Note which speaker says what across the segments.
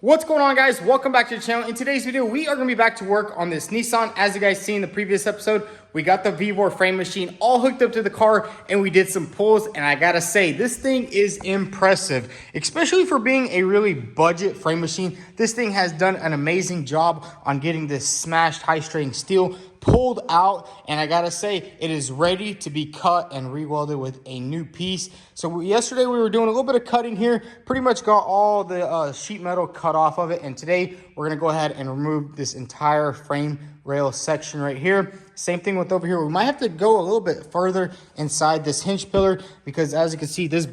Speaker 1: What's going on, guys? Welcome back to the channel. In today's video, we are going to be back to work on this Nissan. As you guys seen in the previous episode, we got the V4 frame machine all hooked up to the car and we did some pulls, and I gotta say, this thing is impressive, especially for being a really budget frame machine. This thing has done an amazing job on getting this smashed high strength steel pulled out, and I gotta say, it is ready to be cut and re-welded with a new piece. So yesterday we were doing a little bit of cutting here, pretty much got all the sheet metal cut off of it, and today we're gonna go ahead and remove this entire frame rail section right here. Same thing with over here. We might have to go a little bit further inside this hinge pillar because, as you can see, this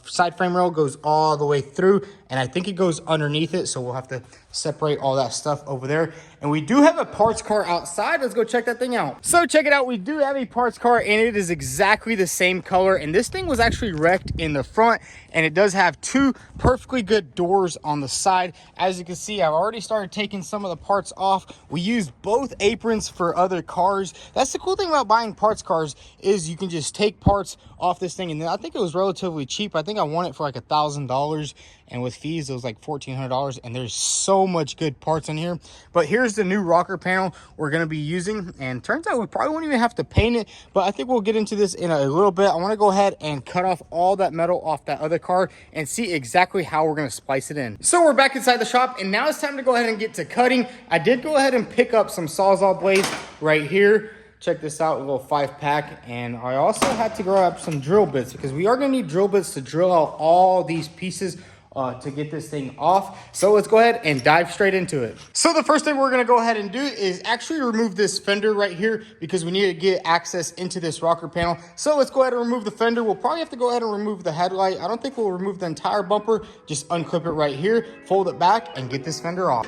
Speaker 1: side frame rail goes all the way through, and I think it goes underneath it, so we'll have to separate all that stuff over there. And we do have a parts car outside. Let's go check that thing out. So check it out. We do have a parts car, and it is exactly the same color, and this thing was actually wrecked in the front, and it does have two perfectly good doors on the side. As you can see, I've already started taking some of the parts off. We used both aprons for other cars. That's the cool thing about buying parts cars, is you can just take parts off this thing, and then I think it was relatively cheap. I think I won it for like $1,000, and with fees it was like $1,400, and there's so much good parts in here. But here's the new rocker panel we're going to be using, and turns out we probably won't even have to paint it, but I think we'll get into this in a little bit. I want to go ahead and cut off all that metal off that other car and see exactly how we're going to splice it in. So we're back inside the shop, and now it's time to go ahead and get to cutting. I did go ahead and pick up some Sawzall blades right here. Check this out, a little 5-pack. And I also had to grab some drill bits because we are going to need drill bits to drill out all these pieces to get this thing off. So let's go ahead and dive straight into it. So the first thing we're going to go ahead and do is actually remove this fender right here because we need to get access into this rocker panel. So let's go ahead and remove the fender. We'll probably have to go ahead and remove the headlight. I don't think we'll remove the entire bumper. Just unclip it right here, fold it back, and get this fender off.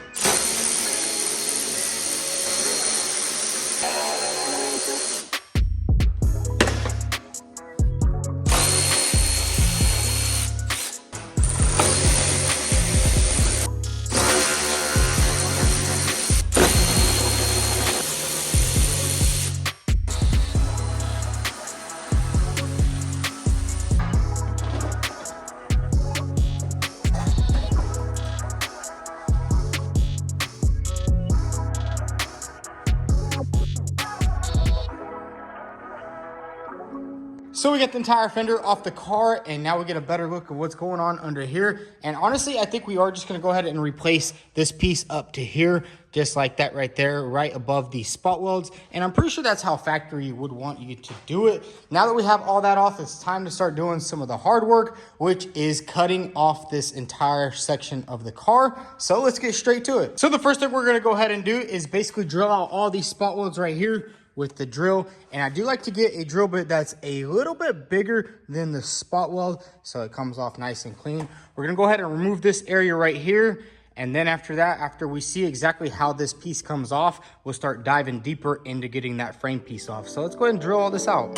Speaker 1: So we got the entire fender off the car, and now we get a better look of what's going on under here. And honestly, I think we are just going to go ahead and replace this piece up to here, just like that right there, right above the spot welds. And I'm pretty sure that's how factory would want you to do it. Now that we have all that off, it's time to start doing some of the hard work, which is cutting off this entire section of the car. So let's get straight to it. So the first thing we're going to go ahead and do is basically drill out all these spot welds right here with the drill. And I do like to get a drill bit that's a little bit bigger than the spot weld, so it comes off nice and clean. We're gonna go ahead and remove this area right here, and then after that, after we see exactly how this piece comes off, we'll start diving deeper into getting that frame piece off. So let's go ahead and drill all this out.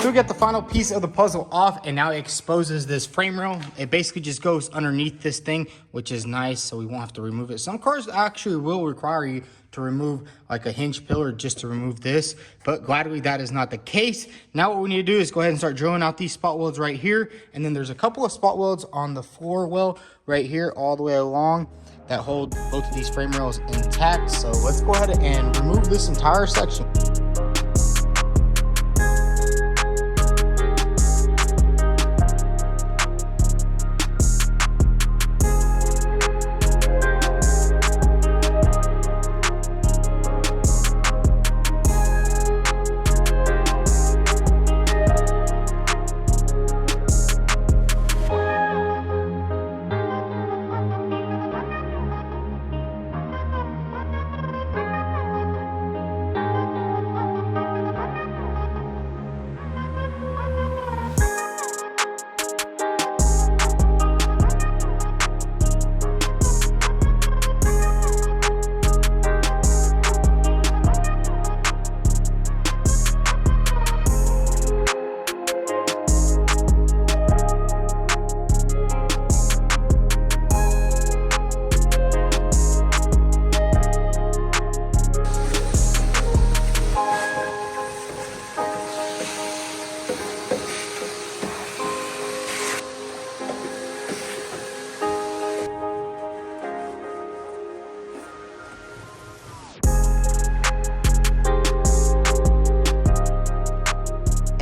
Speaker 1: So we got the final piece of the puzzle off, and now it exposes this frame rail. It basically just goes underneath this thing, which is nice, so we won't have to remove it. Some cars actually will require you to remove like a hinge pillar just to remove this, but gladly that is not the case. Now what we need to do is go ahead and start drilling out these spot welds right here, and then there's a couple of spot welds on the floor well right here all the way along that hold both of these frame rails intact. So let's go ahead and remove this entire section.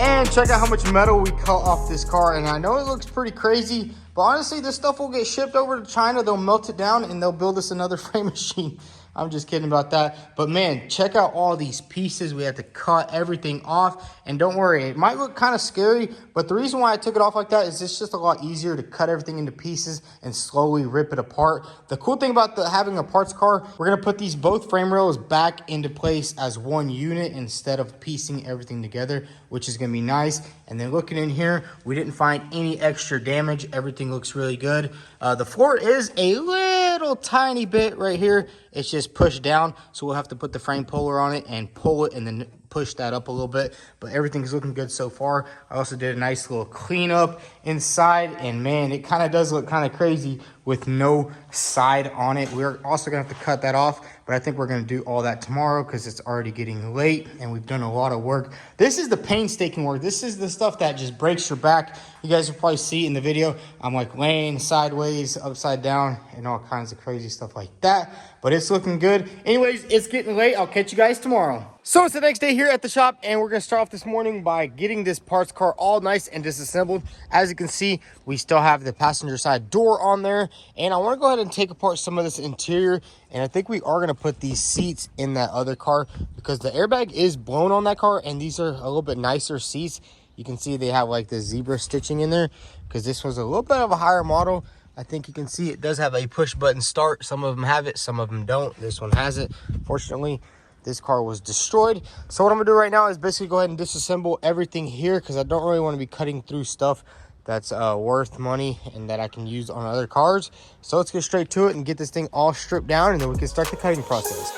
Speaker 1: And check out how much metal we cut off this car. And I know it looks pretty crazy, but honestly, this stuff will get shipped over to China. They'll melt it down and they'll build us another frame machine. I'm just kidding about that. But man, check out all these pieces. We had to cut everything off. And don't worry, it might look kind of scary, but the reason why I took it off like that is it's just a lot easier to cut everything into pieces and slowly rip it apart. The cool thing about having a parts car, we're gonna put these both frame rails back into place as one unit instead of piecing everything together, which is gonna be nice. And then looking in here, we didn't find any extra damage. Everything looks really good. The floor is a little tiny bit right here. It's just pushed down, so we'll have to put the frame puller on it and pull it and then push that up a little bit. But everything's looking good so far. I also did a nice little cleanup inside, and man, it kind of does look kind of crazy with no side on it. We're also gonna have to cut that off, but I think we're gonna do all that tomorrow because it's already getting late and we've done a lot of work. This is the painstaking work. This is the stuff that just breaks your back. You guys will probably see in the video, I'm like laying sideways, upside down, and all kinds of crazy stuff like that. But it's looking good. Anyways, it's getting late. I'll catch you guys tomorrow. So it's the next day here at the shop, and we're gonna start off this morning by getting this parts car all nice and disassembled. As you can see, we still have the passenger side door on there, and I wanna go ahead and take apart some of this interior, and I think we are gonna put these seats in that other car because the airbag is blown on that car, and these are a little bit nicer seats. You can see they have like the zebra stitching in there because this was a little bit of a higher model. I think you can see it does have a push button start. Some of them have it, some of them don't. This one has it. Fortunately, this car was destroyed. So what I'm gonna do right now is basically go ahead and disassemble everything here because I don't really want to be cutting through stuff that's worth money and that I can use on other cars. So let's get straight to it and get this thing all stripped down, and then we can start the cutting process.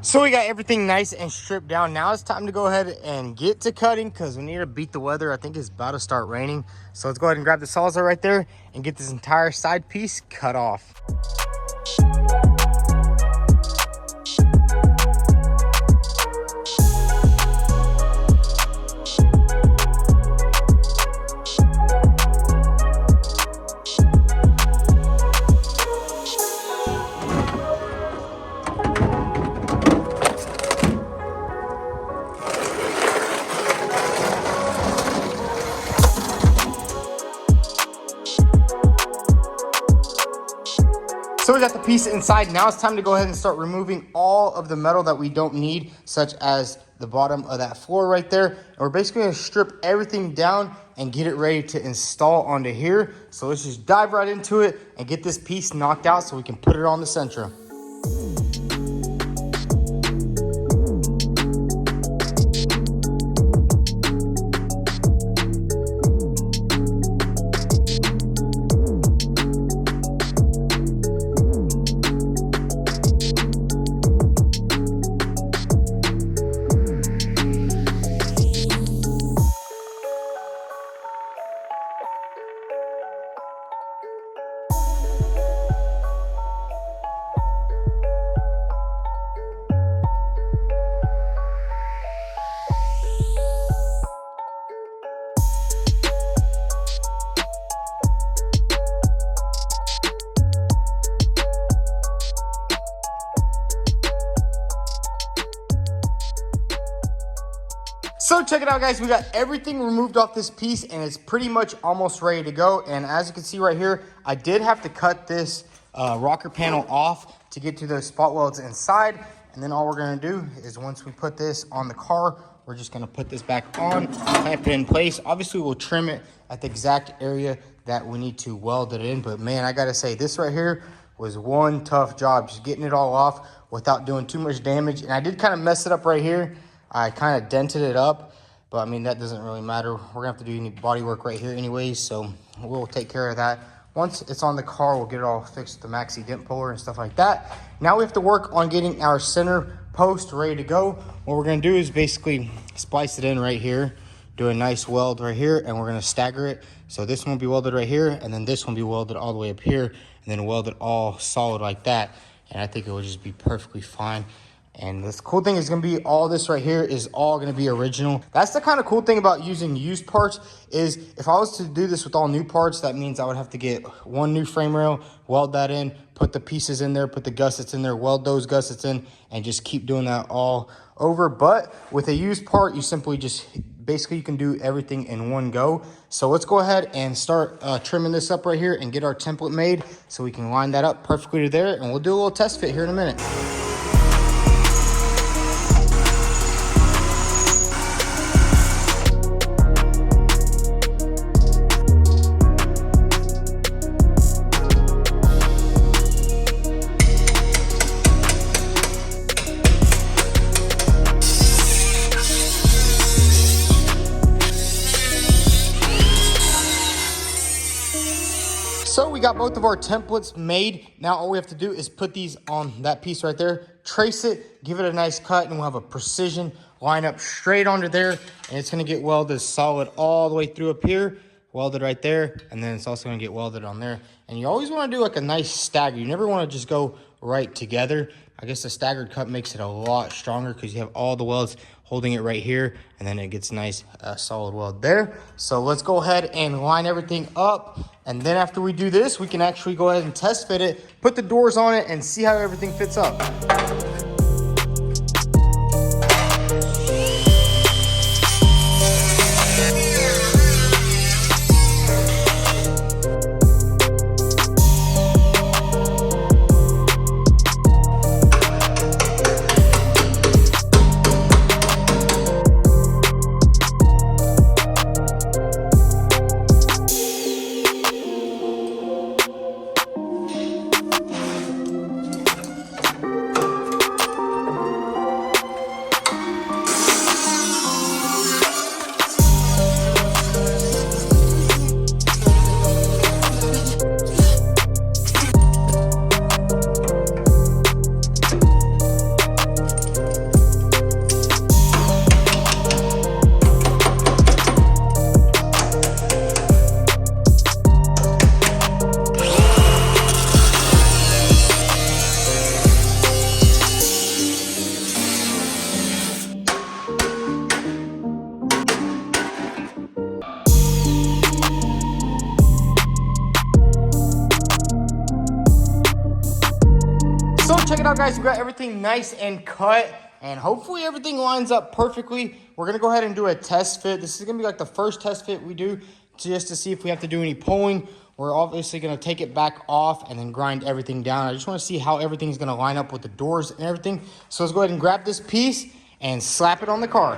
Speaker 1: So we got everything nice and stripped down. Now it's time to go ahead and get to cutting because we need to beat the weather. I think it's about to start raining. So let's go ahead and grab the Sawzall right there and get this entire side piece cut off. So we got the piece inside. Now it's time to go ahead and start removing all of the metal that we don't need, such as the bottom of that floor right there. And we're basically gonna strip everything down and get it ready to install onto here. So let's just dive right into it and get this piece knocked out so we can put it on the Sentra. So check it out, guys. We got everything removed off this piece and it's pretty much almost ready to go. And as you can see right here, I did have to cut this rocker panel off to get to those spot welds inside. And then all we're gonna do is once we put this on the car, we're just gonna put this back on, clamp it in place. Obviously we'll trim it at the exact area that we need to weld it in. But man, I gotta say, this right here was one tough job, just getting it all off without doing too much damage. And I did kind of mess it up right here. I kind of dented it up, but I mean, that doesn't really matter. We're gonna have to do any body work right here anyways, so we'll take care of that. Once it's on the car, we'll get it all fixed with the maxi dent puller and stuff like that. Now we have to work on getting our center post ready to go. What we're gonna do is basically splice it in right here, do a nice weld right here, and we're gonna stagger it. So this one will be welded right here, and then this one will be welded all the way up here, and then weld it all solid like that. and I think it will just be perfectly fine. And this cool thing is going to be all this right here is all going to be original. That's the kind of cool thing about using used parts is if I was to do this with all new parts, that means I would have to get one new frame rail, weld that in, put the pieces in there, put the gussets in there, weld those gussets in, and just keep doing that all over. But with a used part, you simply just basically you can do everything in one go. So let's go ahead and start trimming this up right here and get our template made so we can line that up perfectly to there, and we'll do a little test fit here in a minute. So we got both of our templates made. Now all we have to do is put these on that piece right there, trace it, give it a nice cut, and we'll have a precision line up straight onto there. And it's gonna get welded solid all the way through up here, welded right there, and then it's also gonna get welded on there. And you always wanna do like a nice stagger. You never wanna just go right together. I guess the staggered cut makes it a lot stronger because you have all the welds holding it right here, and then it gets nice solid weld there. So let's go ahead and line everything up, and then after we do this, we can actually go ahead and test fit it, put the doors on it, and see how everything fits up. So check it out, guys. We got everything nice and cut, and hopefully everything lines up perfectly. We're gonna go ahead and do a test fit. This is gonna be like the first test fit we do just to see if we have to do any pulling. We're obviously gonna take it back off and then grind everything down. I just wanna see how everything's gonna line up with the doors and everything. So let's go ahead and grab this piece and slap it on the car.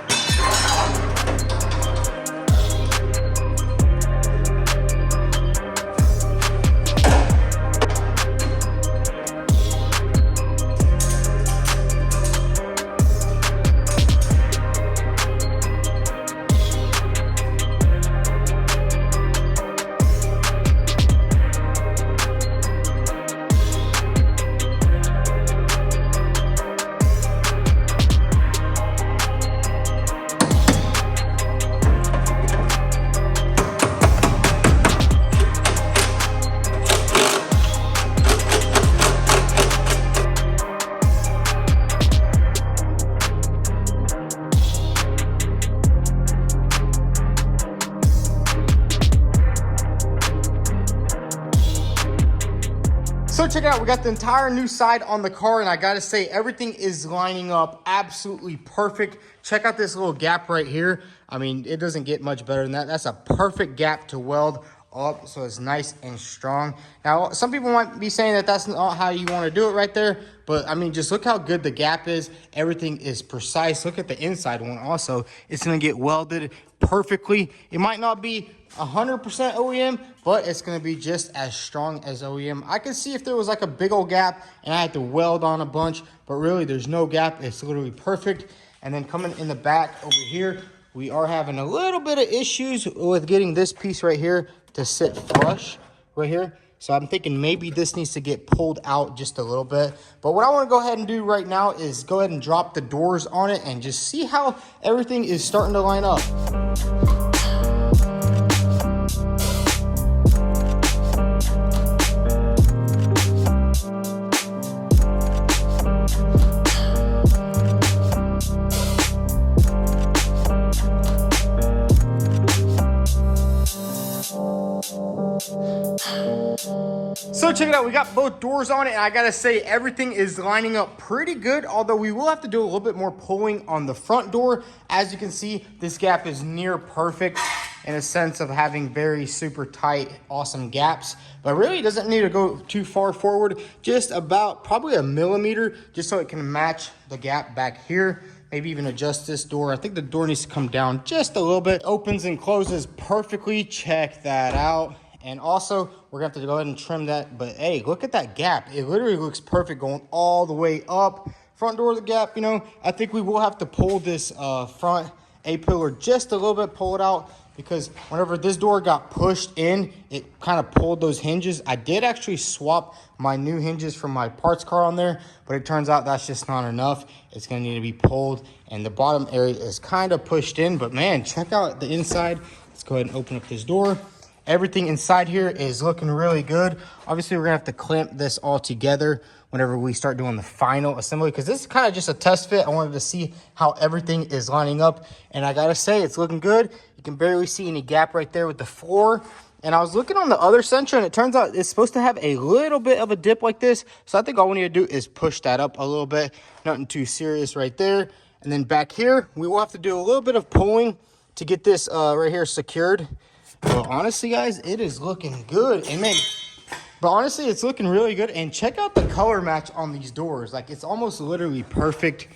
Speaker 1: So check it out, we got the entire new side on the car, and I gotta say, everything is lining up absolutely perfect. Check out this little gap right here. I mean, it doesn't get much better than that. That's a perfect gap to weld up, so it's nice and strong. Now, some people might be saying that that's not how you wanna do it right there, but I mean, just look how good the gap is. Everything is precise. Look at the inside one also. It's gonna get welded perfectly. It might not be 100% OEM, but it's gonna be just as strong as OEM. I can see if there was like a big old gap and I had to weld on a bunch, but really there's no gap. It's literally perfect. And then coming in the back over here, we are having a little bit of issues with getting this piece right here to sit flush right here. So I'm thinking maybe this needs to get pulled out just a little bit. But what I want to go ahead and do right now is go ahead and drop the doors on it and just see how everything is starting to line up. So check it out, we got both doors on it, and I gotta say everything is lining up pretty good, although we will have to do a little bit more pulling on the front door. As you can see, this gap is near perfect in a sense of having very super tight, awesome gaps, but really it doesn't need to go too far forward, just about probably a millimeter, just so it can match the gap back here. Maybe even adjust this door. I think the door needs to come down just a little bit. Opens and closes perfectly, check that out. And also, we're gonna have to go ahead and trim that, but hey, look at that gap. It literally looks perfect going all the way up. Front door of the gap, you know, I think we will have to pull this front A-pillar just a little bit, pull it out, because whenever this door got pushed in, it kind of pulled those hinges. I did actually swap my new hinges from my parts car on there, but it turns out that's just not enough. It's gonna need to be pulled, and the bottom area is kind of pushed in, but man, check out the inside. Let's go ahead and open up this door. Everything inside here is looking really good. Obviously, we're gonna have to clamp this all together whenever we start doing the final assembly, because this is kind of just a test fit. I wanted to see how everything is lining up, and I gotta say, it's looking good. You can barely see any gap right there with the floor. And I was looking on the other Sentra, and it turns out it's supposed to have a little bit of a dip like this. So I think all we need to do is push that up a little bit. Nothing too serious right there. And then back here, we will have to do a little bit of pulling to get this right here secured. Well, honestly, guys, it is looking good. And man, but honestly, it's looking really good. And check out the color match on these doors. Like, it's almost literally perfect.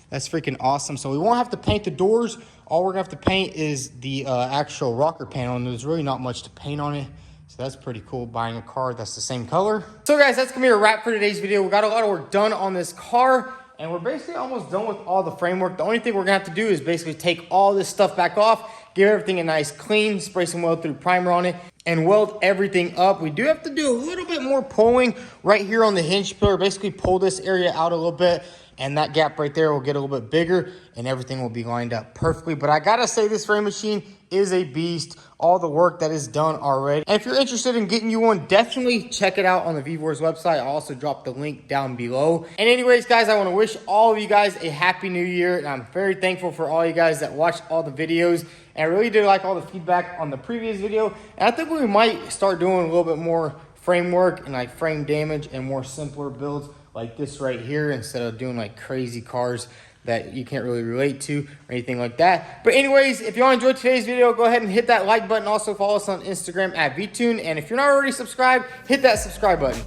Speaker 1: That's freaking awesome. So we won't have to paint the doors. All we're gonna have to paint is the actual rocker panel, and there's really not much to paint on it. So that's pretty cool, buying a car that's the same color. So guys, that's gonna be a wrap for today's video. We got a lot of work done on this car, and we're basically almost done with all the framework. The only thing we're gonna have to do is basically take all this stuff back off, give everything a nice clean, spray some weld through primer on it, and weld everything up. We do have to do a little bit more pulling right here on the hinge pillar. Basically pull this area out a little bit, and that gap right there will get a little bit bigger, and everything will be lined up perfectly. But I gotta say, this frame machine is a beast. All the work that is done already. And if you're interested in getting you one, definitely check it out on the VWars website. I'll also drop the link down below. And anyways, guys, I wanna wish all of you guys a happy new year. And I'm very thankful for all you guys that watched all the videos. And I really did like all the feedback on the previous video. And I think we might start doing a little bit more framework and like frame damage and more simpler builds like this right here, instead of doing like crazy cars that you can't really relate to or anything like that. But anyways, if you all enjoyed today's video, go ahead and hit that like button. Also follow us on Instagram at VTune. And if you're not already subscribed, hit that subscribe button.